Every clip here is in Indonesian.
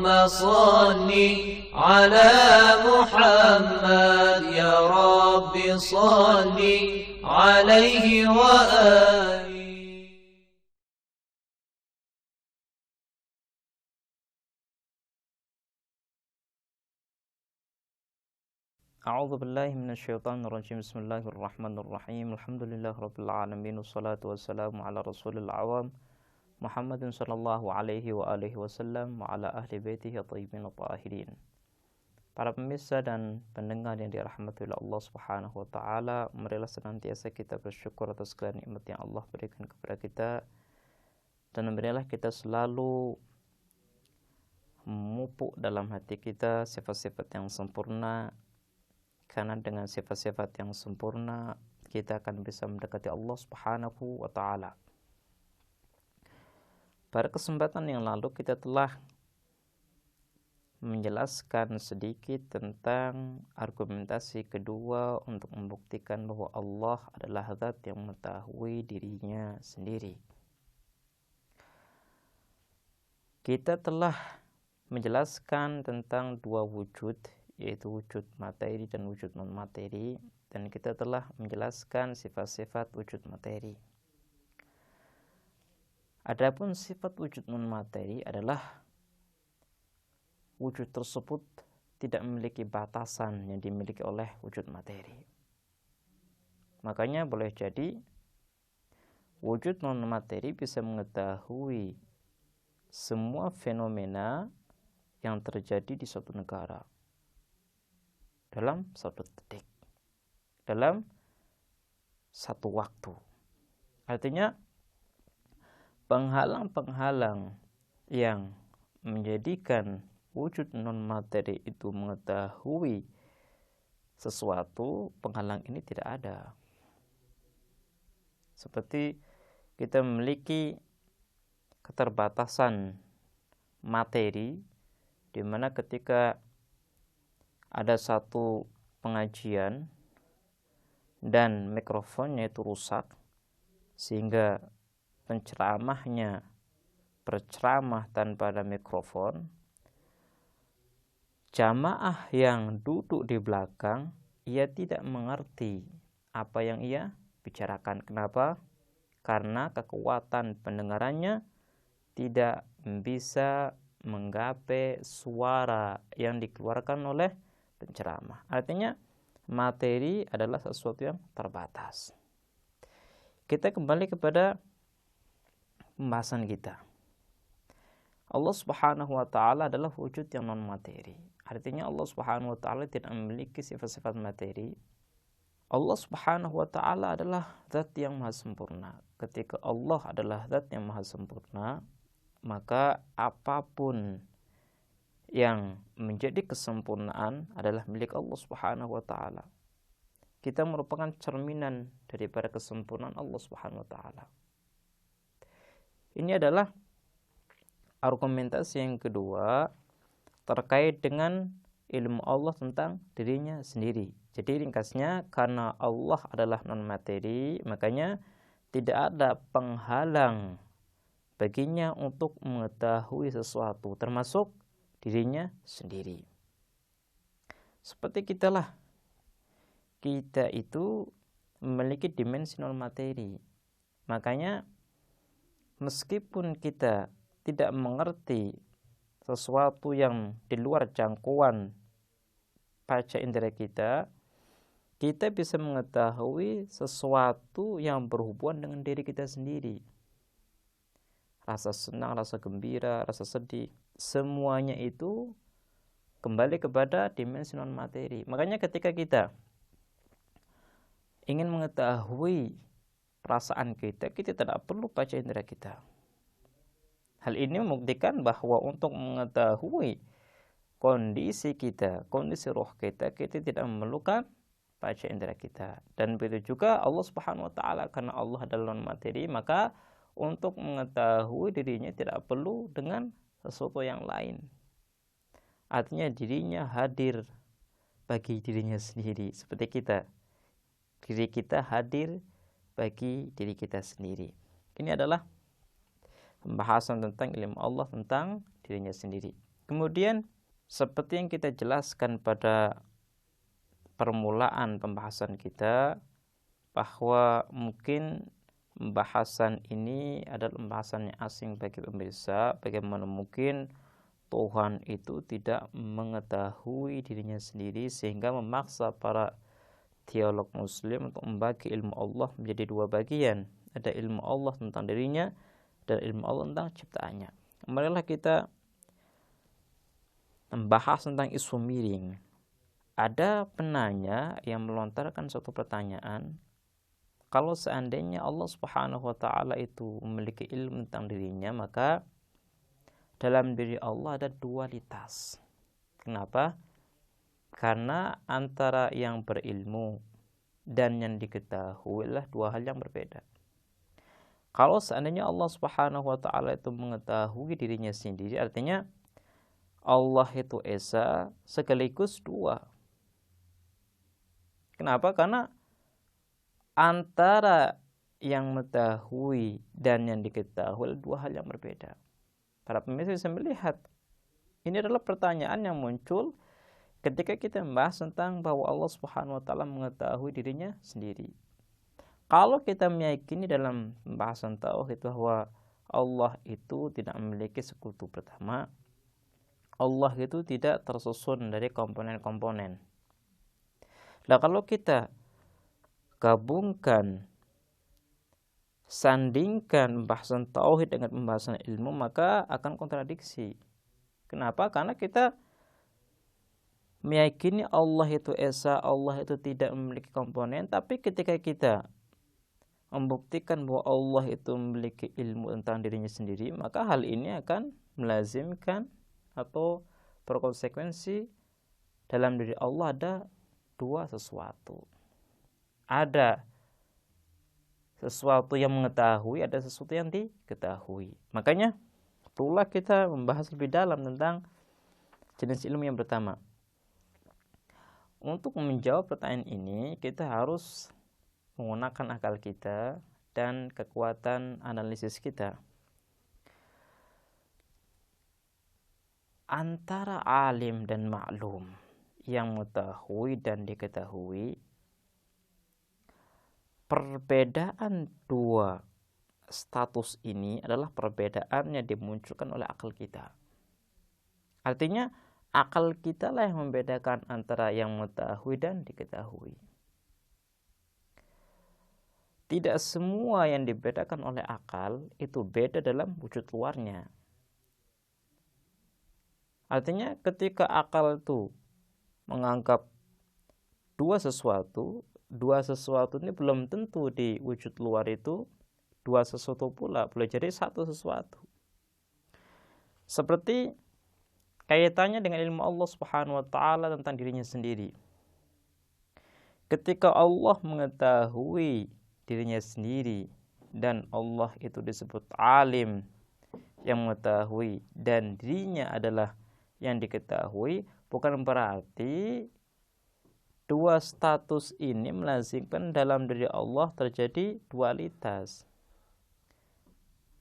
صل على محمد يا رب صل عليه وآله. A'udzu billahi minasyaitonir rajim. Bismillahirrahmanirrahim. Alhamdulillahirabbil alamin wassalatu wassalamu ala rasulil awam Muhammadin sallallahu alaihi wa alihi wasallam wa ala ahli baitihi thayyibin tahirin. Para pemirsa dan pendengar yang dirahmati oleh Allah Subhanahu wa taala, marilah senantiasa kita bersyukur atas segala nikmat yang Allah berikan kepada kita, dan marilah kita selalu memupuk dalam hati kita sifat-sifat yang sempurna, karena dengan sifat-sifat yang sempurna kita akan bisa mendekati Allah Subhanahu wa taala. Pada kesempatan yang lalu kita telah menjelaskan sedikit tentang argumentasi kedua untuk membuktikan bahwa Allah adalah zat yang mengetahui dirinya sendiri. Kita telah menjelaskan tentang dua wujud, yaitu wujud materi dan wujud non-materi, dan kita telah menjelaskan sifat-sifat wujud materi. Adapun sifat wujud non-materi adalah wujud tersebut tidak memiliki batasan yang dimiliki oleh wujud materi. Makanya boleh jadi wujud non-materi bisa mengetahui semua fenomena yang terjadi di suatu negara dalam satu detik, dalam satu waktu. Artinya penghalang-penghalang yang menjadikan wujud non-materi itu mengetahui sesuatu, penghalang ini tidak ada. Seperti kita memiliki keterbatasan materi, di mana ketika ada satu pengajian dan mikrofonnya itu rusak, sehingga penceramahnya berceramah tanpa ada mikrofon, jamaah yang duduk di belakang ia tidak mengerti apa yang ia bicarakan. Kenapa? Karena kekuatan pendengarannya tidak bisa menggapai suara yang dikeluarkan oleh penceramah. Artinya materi adalah sesuatu yang terbatas. Kita kembali kepada pembahasan kita. Allah Subhanahu wa taala adalah wujud yang non materi. Artinya Allah Subhanahu wa taala tidak memiliki sifat-sifat materi. Allah Subhanahu wa taala adalah zat yang maha sempurna. Ketika Allah adalah zat yang maha sempurna, maka apapun yang menjadi kesempurnaan adalah milik Allah Subhanahu wa taala. Kita merupakan cerminan daripada kesempurnaan Allah Subhanahu wa taala. Ini adalah argumentasi yang kedua terkait dengan ilmu Allah tentang dirinya sendiri. Jadi ringkasnya, karena Allah adalah non materi, makanya tidak ada penghalang baginya untuk mengetahui sesuatu, termasuk dirinya sendiri. Seperti kita itu memiliki dimensi non materi. Makanya meskipun kita tidak mengerti sesuatu yang di luar jangkauan panca indera kita, kita bisa mengetahui sesuatu yang berhubungan dengan diri kita sendiri. Rasa senang, rasa gembira, rasa sedih, semuanya itu kembali kepada dimensi non materi. Makanya ketika kita ingin mengetahui perasaan kita tidak perlu panca indera kita. Hal ini membuktikan bahwa untuk mengetahui kondisi kita, kondisi roh kita tidak memerlukan panca indera kita. Dan begitu juga Allah Subhanahu wa taala, karena Allah adalah non materi, maka untuk mengetahui dirinya tidak perlu dengan sesuatu yang lain. Artinya dirinya hadir bagi dirinya sendiri. Seperti kita, diri kita hadir bagi diri kita sendiri. Ini adalah pembahasan tentang ilmu Allah tentang dirinya sendiri. Kemudian seperti yang kita jelaskan pada permulaan pembahasan kita, bahwa mungkin pembahasan ini adalah pembahasan yang asing bagi pemirsa. Bagaimana mungkin Tuhan itu tidak mengetahui dirinya sendiri sehingga memaksa para teolog muslim untuk membagi ilmu Allah menjadi dua bagian. Ada ilmu Allah tentang dirinya dan ilmu Allah tentang ciptaannya. Marilah kita membahas tentang isu miring. Ada penanya yang melontarkan suatu pertanyaan, kalau seandainya Allah Subhanahu wa taala itu memiliki ilmu tentang dirinya, maka dalam diri Allah ada dualitas. Kenapa? Karena antara yang berilmu dan yang diketahui adalah dua hal yang berbeda. Kalau seandainya Allah Subhanahu wa taala itu mengetahui dirinya sendiri, artinya Allah itu esa sekaligus dua. Kenapa? Karena antara yang mengetahui dan yang diketahui dua hal yang berbeda. Para pemirsa bisa melihat, ini adalah pertanyaan yang muncul ketika kita membahas tentang bahwa Allah Subhanahu wa taala mengetahui dirinya sendiri. Kalau kita meyakini dalam pembahasan tauhid bahwa Allah itu tidak memiliki sekutu pertama, Allah itu tidak tersusun dari komponen-komponen. Nah, kalau kita gabungkan, sandingkan pembahasan tauhid dengan pembahasan ilmu, maka akan kontradiksi. Kenapa? Karena kita meyakini Allah itu esa, Allah itu tidak memiliki komponen, tapi ketika kita membuktikan bahwa Allah itu memiliki ilmu tentang dirinya sendiri, maka hal ini akan melazimkan atau berkonsekuensi dalam diri Allah ada dua sesuatu. Ada sesuatu yang mengetahui, ada sesuatu yang diketahui. Makanya perlulah kita membahas lebih dalam tentang jenis ilmu yang pertama. Untuk menjawab pertanyaan ini, kita harus menggunakan akal kita dan kekuatan analisis kita. Antara alim dan maklum, yang mengetahui dan diketahui, perbedaan dua status ini adalah perbedaan yang dimunculkan oleh akal kita. Artinya akal kita lah yang membedakan antara yang mengetahui dan diketahui. Tidak semua yang dibedakan oleh akal itu beda dalam wujud luarnya. Artinya ketika akal itu menganggap dua sesuatu ini belum tentu di wujud luar itu dua sesuatu pula, boleh jadi satu sesuatu. Seperti kaitannya dengan ilmu Allah Subhanahu wa taala tentang dirinya sendiri. Ketika Allah mengetahui dirinya sendiri dan Allah itu disebut alim yang mengetahui dan dirinya adalah yang diketahui, bukan berarti dua status ini melazimkan dalam diri Allah terjadi dualitas.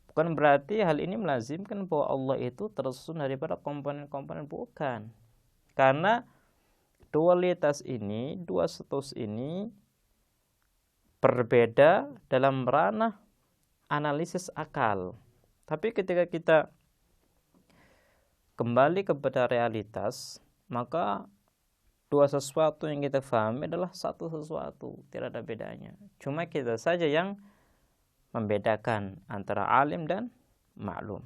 Bukan berarti hal ini melazimkan bahwa Allah itu tersusun daripada komponen-komponen, bukan. Karena dualitas ini, dua status ini berbeda dalam ranah analisis akal. Tapi ketika kita kembali kepada realitas, maka dua sesuatu yang kita pahami adalah satu sesuatu, tidak ada bedanya. Cuma kita saja yang membedakan antara alim dan maklum.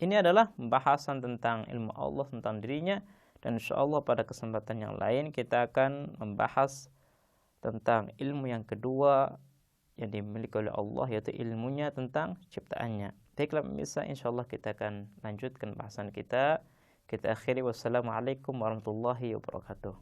Ini adalah pembahasan tentang ilmu Allah tentang dirinya, dan insyaallah pada kesempatan yang lain kita akan membahas tentang ilmu yang kedua yang dimiliki oleh Allah, yaitu ilmunya tentang ciptaannya. Baiklah pemirsa, insyaallah kita akan lanjutkan bahasan kita. Kita akhiri, wassalamualaikum warahmatullahi wabarakatuh.